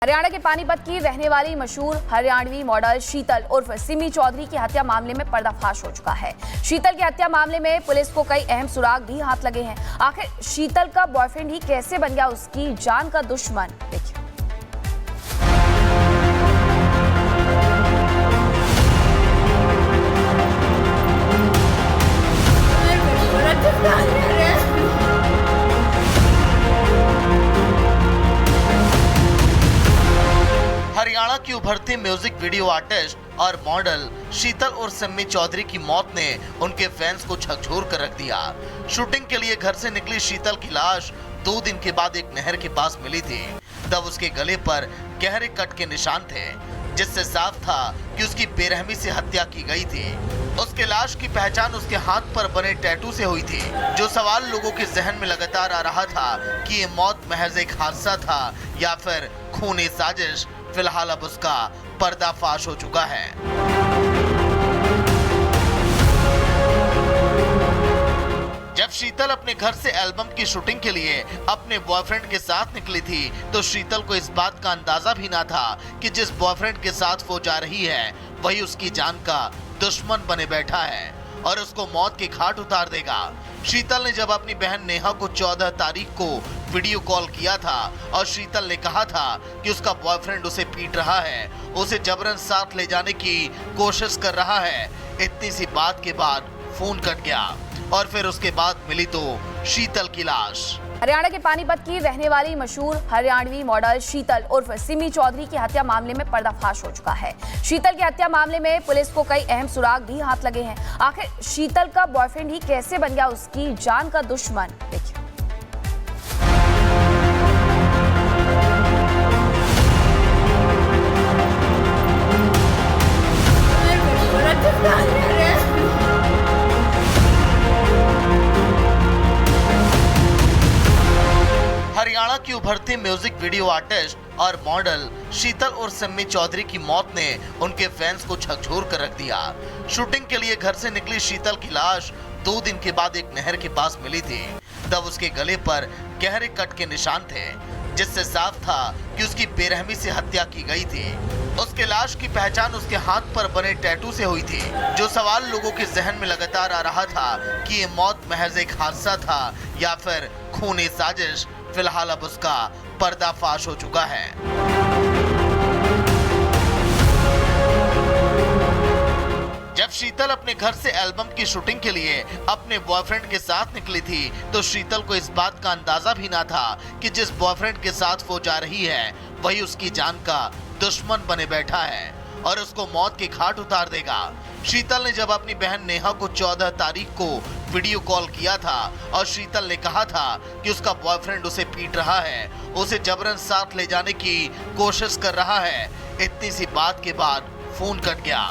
हरियाणा के पानीपत की रहने वाली मशहूर हरियाणवी मॉडल शीतल उर्फ सिमी चौधरी की हत्या मामले में पर्दाफाश हो चुका है। शीतल की हत्या मामले में पुलिस को कई अहम सुराग भी हाथ लगे हैं। आखिर शीतल का बॉयफ्रेंड ही कैसे बन गया उसकी जान का दुश्मन, देखिए। हरियाणा की उभरती म्यूजिक वीडियो आर्टिस्ट और मॉडल शीतल और सिमी चौधरी की मौत ने उनके फैंस को झकझोर कर रख दिया। शूटिंग के लिए घर से निकली शीतल की लाश 2 दिन के बाद एक नहर के पास मिली थी। तब उसके गले पर गहरे कट के निशान थे, जिससे साफ था कि उसकी बेरहमी से हत्या की गई थी। उसके लाश की पहचान उसके हाथ पर बने टैटू से हुई थी। जो सवाल लोगों के जहन में लगातार आ रहा था कि ये मौत महज एक हादसा था या फिर खूनी साजिश, फिलहाल अब उसका पर्दाफाश हो चुका है। जब शीतल अपने घर से एल्बम की शूटिंग के लिए अपने बॉयफ्रेंड के साथ निकली थी, तो शीतल को इस बात का अंदाजा भी ना था कि जिस बॉयफ्रेंड के साथ वो जा रही है वही उसकी जान का दुश्मन बने बैठा है और उसको मौत के घाट उतार देगा। शीतल ने जब अपनी बहन नेहा को 14 तारीख को वीडियो कॉल किया था और शीतल ने कहा था कि उसका बॉयफ्रेंड उसे पीट रहा है, उसे जबरन साथ ले जाने की कोशिश कर रहा है, इतनी सी बात के बाद फोन कट गया और फिर उसके बाद मिली तो शीतल की लाश। हरियाणा के पानीपत की रहने वाली मशहूर हरियाणवी मॉडल शीतल उर्फ सिमी चौधरी की हत्या मामले में पर्दाफाश हो चुका है। शीतल की हत्या मामले में पुलिस को कई अहम सुराग भी हाथ लगे हैं। आखिर शीतल का बॉयफ्रेंड ही कैसे बन गया उसकी जान का दुश्मन, देखिए। हरियाणा की उभरती म्यूजिक वीडियो आर्टिस्ट और मॉडल शीतल और सिमी चौधरी की मौत ने उनके फैंस को झकझोर कर रख दिया। शूटिंग के लिए घर से निकली शीतल की लाश 2 दिन के बाद एक नहर के पास मिली थी। तब उसके गले पर गहरे कट के निशान थे, जिससे साफ था कि उसकी बेरहमी से हत्या की गई थी। उसके लाश की पहचान उसके हाथ पर बने टैटू से हुई थी। जो सवाल लोगों के जहन में लगातार आ रहा था कि ये मौत महज एक हादसा था या फिर खूनी साजिश, फिलहाल अब उसका पर्दाफाश हो चुका है। जब शीतल अपने घर से एल्बम की शूटिंग के लिए अपने बॉयफ्रेंड के साथ निकली थी, तो शीतल को इस बात का अंदाजा भी ना था कि जिस बॉयफ्रेंड के साथ वो जा रही है वही उसकी जान का दुश्मन बने बैठा है और उसको मौत के घाट उतार देगा। शीतल ने जब अपनी बहन नेहा को 14 तारीख को वीडियो कॉल किया था और शीतल ने कहा था कि उसका बॉयफ्रेंड उसे पीट रहा है, उसे जबरन साथ ले जाने की कोशिश कर रहा है, इतनी सी बात के बाद फोन कट गया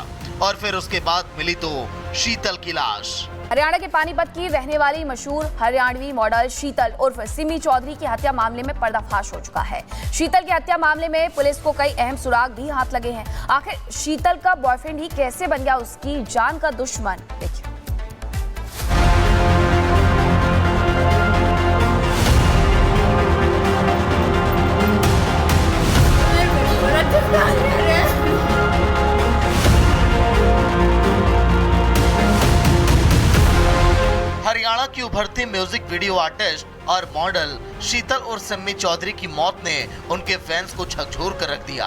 और फिर उसके बाद मिली तो शीतल की लाश। हरियाणा के पानीपत की रहने वाली मशहूर हरियाणवी मॉडल शीतल उर्फ सिमी चौधरी की हत्या मामले में पर्दाफाश हो चुका है। शीतल की हत्या मामले में पुलिस को कई अहम सुराग भी हाथ लगे हैं। आखिर शीतल का बॉयफ्रेंड ही कैसे बन गया उसकी जान का दुश्मन, देखिए। हरियाणा की उभरती म्यूजिक वीडियो आर्टिस्ट और मॉडल शीतल और सिमी चौधरी की मौत ने उनके फैंस को झकझोर कर रख दिया।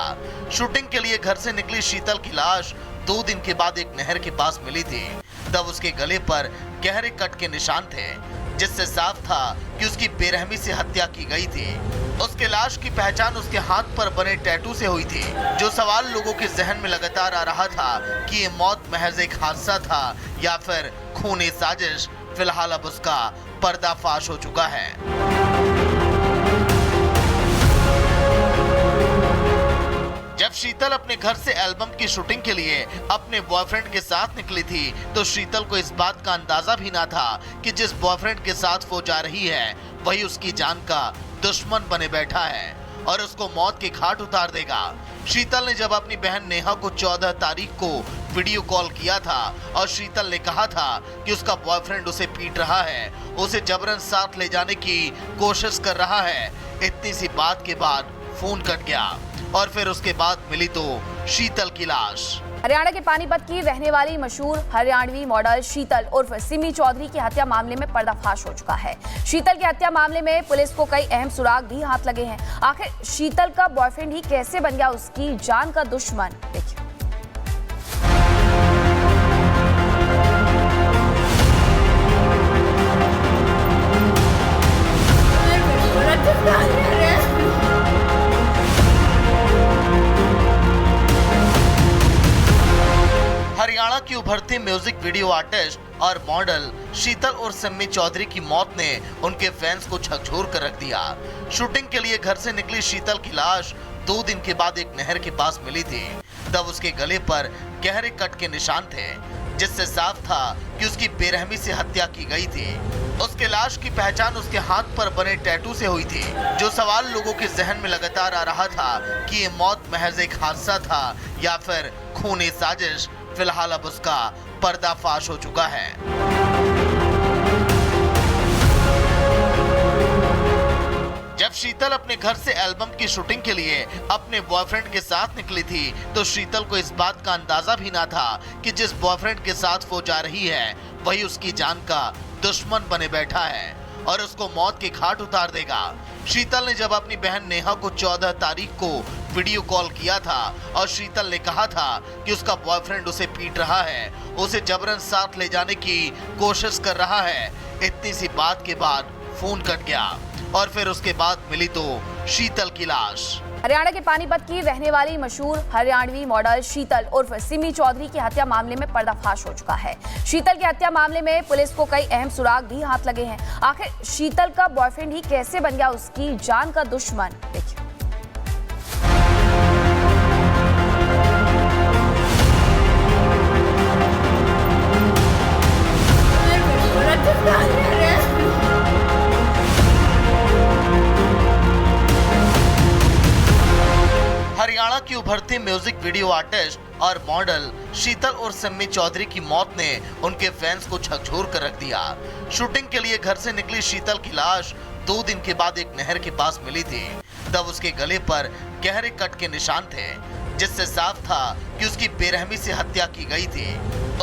शूटिंग के लिए घर से निकली शीतल की लाश 2 दिन के बाद एक नहर के पास मिली थी। तब उसके गले पर गहरे कट के निशान थे, जिससे साफ था कि उसकी बेरहमी से हत्या की गई थी। उसके लाश की पहचान उसके हाथ पर बने टैटू से हुई थी। जो सवाल लोगों के जहन में लगातार आ रहा था कि ये मौत महज एक हादसा था या फिर खूनी साजिश, फिलहाल अब उसका पर्दाफाश हो चुका है। जब शीतल अपने घर से एल्बम की शूटिंग के लिए अपने बॉयफ्रेंड के साथ निकली थी, तो शीतल को इस बात का अंदाजा भी ना था कि जिस बॉयफ्रेंड के साथ वो जा रही है वही उसकी जान का दुश्मन बने बैठा है और उसको मौत के घाट उतार देगा। शीतल ने जब अपनी बहन नेहा को 14 तारीख को वीडियो कॉल किया था और शीतल ने कहा था कि उसका बॉयफ्रेंड उसे पीट रहा है, उसे जबरन साथ ले जाने की कोशिश कर रहा है, इतनी सी बात के बाद फोन कट गया और फिर उसके बाद मिली तो शीतल की लाश। हरियाणा के पानीपत की रहने वाली मशहूर हरियाणवी मॉडल शीतल उर्फ सिमी चौधरी की हत्या मामले में पर्दाफाश हो चुका है। शीतल की हत्या मामले में पुलिस को कई अहम सुराग भी हाथ लगे हैं। आखिर शीतल का बॉयफ्रेंड ही कैसे बन गया उसकी जान का दुश्मन, देखिए। हरियाणा की उभरती म्यूजिक वीडियो आर्टिस्ट और मॉडल शीतल और सिमी चौधरी की मौत ने उनके फैंस को झकझोर कर रख दिया। शूटिंग के लिए घर से निकली शीतल की लाश 2 दिन के बाद एक नहर के पास मिली थी। तब उसके गले पर गहरे कट के निशान थे, जिससे साफ था कि उसकी बेरहमी से हत्या की गई थी। उसके लाश की पहचान उसके हाथ पर बने टैटू से हुई थी। जो सवाल लोगों के जहन में लगातार आ रहा था कि ये मौत महज एक हादसा था या फिर खूनी साजिश, फिलहाल अब उसका पर्दाफाश हो चुका है। जब शीतल अपने घर से एल्बम की शूटिंग के लिए अपने बॉयफ्रेंड के साथ निकली थी तो शीतल को इस बात का अंदाजा भी ना था कि जिस बॉयफ्रेंड के साथ वो जा रही है वही उसकी जान का दुश्मन बने बैठा है और उसको मौत के घाट उतार देगा। शीतल ने जब अपनी बहन नेहा को 14 तारीख को वीडियो कॉल किया था और शीतल ने कहा था कि उसका बॉयफ्रेंड उसे पीट रहा है, उसे जबरन साथ ले जाने की कोशिश कर रहा है, इतनी सी बात के बाद फोन कट गया और फिर उसके बाद मिली तो शीतल की लाश। हरियाणा के पानीपत की रहने वाली मशहूर हरियाणवी मॉडल शीतल उर्फ सिमी चौधरी की हत्या मामले में पर्दाफाश हो चुका है। शीतल की हत्या मामले में पुलिस को कई अहम सुराग भी हाथ लगे हैं। आखिर शीतल का बॉयफ्रेंड ही कैसे बन गया उसकी जान का दुश्मन, देखिए। हरियाणा की उभरती म्यूजिक वीडियो आर्टिस्ट और मॉडल शीतल और सिमी चौधरी की मौत ने उनके फैंस को झकझोर कर रख दिया। शूटिंग के लिए घर से निकली शीतल की लाश 2 दिन के बाद एक नहर के पास मिली थी। तब उसके गले पर गहरे कट के निशान थे, जिससे साफ था कि उसकी बेरहमी से हत्या की गई थी।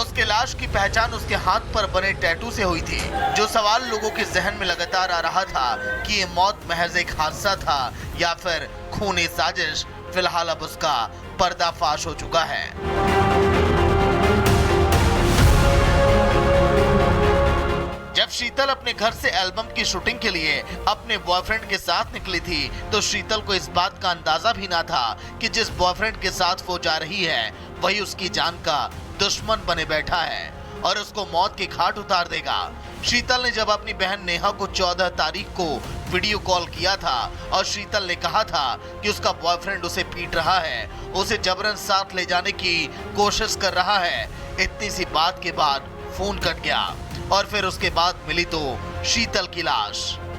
उसके लाश की पहचान उसके हाथ पर बने टैटू से हुई थी। जो सवाल लोगों के जहन में लगातार आ रहा था कि ये मौत महज एक हादसा था या फिर खूनी साजिश, फिलहाल अब उसका पर्दाफाश हो चुका है। जब शीतल अपने घर से एल्बम की शूटिंग के लिए अपने बॉयफ्रेंड के साथ निकली थी तो शीतल को इस बात का अंदाजा भी ना था कि जिस बॉयफ्रेंड के साथ वो जा रही है वही उसकी जान का दुश्मन बने बैठा है और उसको मौत के घाट उतार देगा। शीतल ने जब अपनी बहन नेहा को 14 तारीख को वीडियो कॉल किया था और शीतल ने कहा था कि उसका बॉयफ्रेंड उसे पीट रहा है, उसे जबरन साथ ले जाने की कोशिश कर रहा है, इतनी सी बात के बाद फोन कट गया और फिर उसके बाद मिली तो शीतल की लाश।